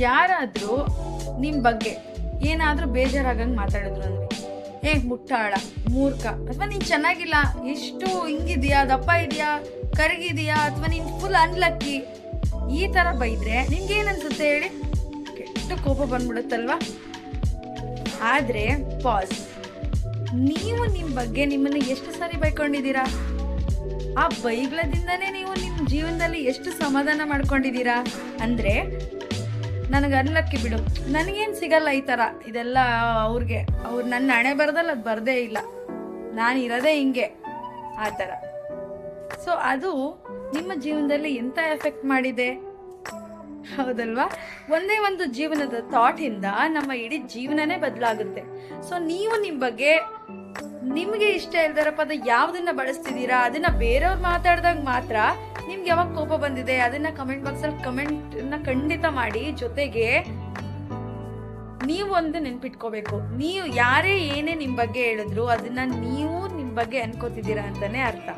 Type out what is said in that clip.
ಯಾರಾದ್ರೂ ನಿಮ್ ಬಗ್ಗೆ ಏನಾದ್ರೂ ಬೇಜಾರಾಗಂಗ್ ಮಾತಾಡಿದ್ರು ಅಂದ್ರೆ, ಮುಟ್ಟಾಳ, ಮೂರ್ಖ, ಅಥವಾ ನೀನ್ ಚೆನ್ನಾಗಿಲ್ಲ, ಎಷ್ಟು ಹಿಂಗಿದ್ಯಾ, ದಪ್ಪ ಇದೆಯಾ, ಕರಗಿದ್ಯಾ, ಅಥವಾ ನೀನ್ ಫುಲ್ ಅನ್ಲಕ್ಕಿ, ಈ ತರ ಬೈದ್ರೆ ನಿಮ್ಗೆ ಏನ್ ಅನ್ಸುತ್ತೆ ಹೇಳಿ? ಕೆಟ್ಟ ಕೋಪ ಬಂದ್ಬಿಡುತ್ತಲ್ವಾ? ಆದ್ರೆ ಪಾಸ್, ನೀವು ನಿಮ್ ಬಗ್ಗೆ ನಿಮ್ಮನ್ನ ಎಷ್ಟು ಸಾರಿ ಬೈಕೊಂಡಿದ್ದೀರಾ? ಆ ಬೈಗಳದಿಂದನೇ ನೀವು ನಿಮ್ ಜೀವನದಲ್ಲಿ ಎಷ್ಟು ಸಮಾಧಾನ ಮಾಡ್ಕೊಂಡಿದ್ದೀರಾ? ಅಂದ್ರೆ ನನಗೆ ಅನ್ಲಕ್ಕಿ ಬಿಡು, ನನಗೇನು ಸಿಗಲ್ಲ ಈ ಥರ, ಇದೆಲ್ಲ ಅವ್ರು ನನ್ನ ಹಣೆ ಬರದಲ್ಲಿ ಅದು ಬರದೇ ಇಲ್ಲ, ನಾನು ಇರೋದೇ ಹಿಂಗೆ, ಆ ಥರ. ಸೊ ಅದು ನಿಮ್ಮ ಜೀವನದಲ್ಲಿ ಎಂಥ ಎಫೆಕ್ಟ್ ಮಾಡಿದೆ, ಹೌದಲ್ವಾ? ಒಂದೇ ಒಂದು ಜೀವನದ ಥಾಟಿಂದ ನಮ್ಮ ಇಡೀ ಜೀವನನೇ ಬದಲಾಗುತ್ತೆ. ಸೊ ನೀವು ನಿಮ್ಮ ಬಗ್ಗೆ ನಿಮಗೆ ಇಷ್ಟ ಇಲ್ದರ ಪದ ಯಾವುದನ್ನ ಬಳಸ್ತಿದ್ದೀರಾ, ಅದನ್ನ ಬೇರೆಯವ್ರು ಮಾತಾಡ್ದಾಗ ಮಾತ್ರ ನಿಮ್ಗೆ ಯಾವಾಗ ಕೋಪ ಬಂದಿದೆ ಅದನ್ನ ಕಮೆಂಟ್ ಬಾಕ್ಸಲ್ಲಿ ಕಮೆಂಟ್ನ ಖಂಡಿತ ಮಾಡಿ. ಜೊತೆಗೆ ನೀವು ಒಂದು ನೆನ್ಪಿಟ್ಕೋಬೇಕು, ನೀವು ಯಾರೇ ಏನೇ ನಿಮ್ಮ ಬಗ್ಗೆ ಹೇಳಿದ್ರು ಅದನ್ನ ನೀವು ನಿಮ್ಮ ಬಗ್ಗೆ ಅನ್ಕೋತಿದ್ದೀರಾ ಅಂತಾನೆ ಅರ್ಥ.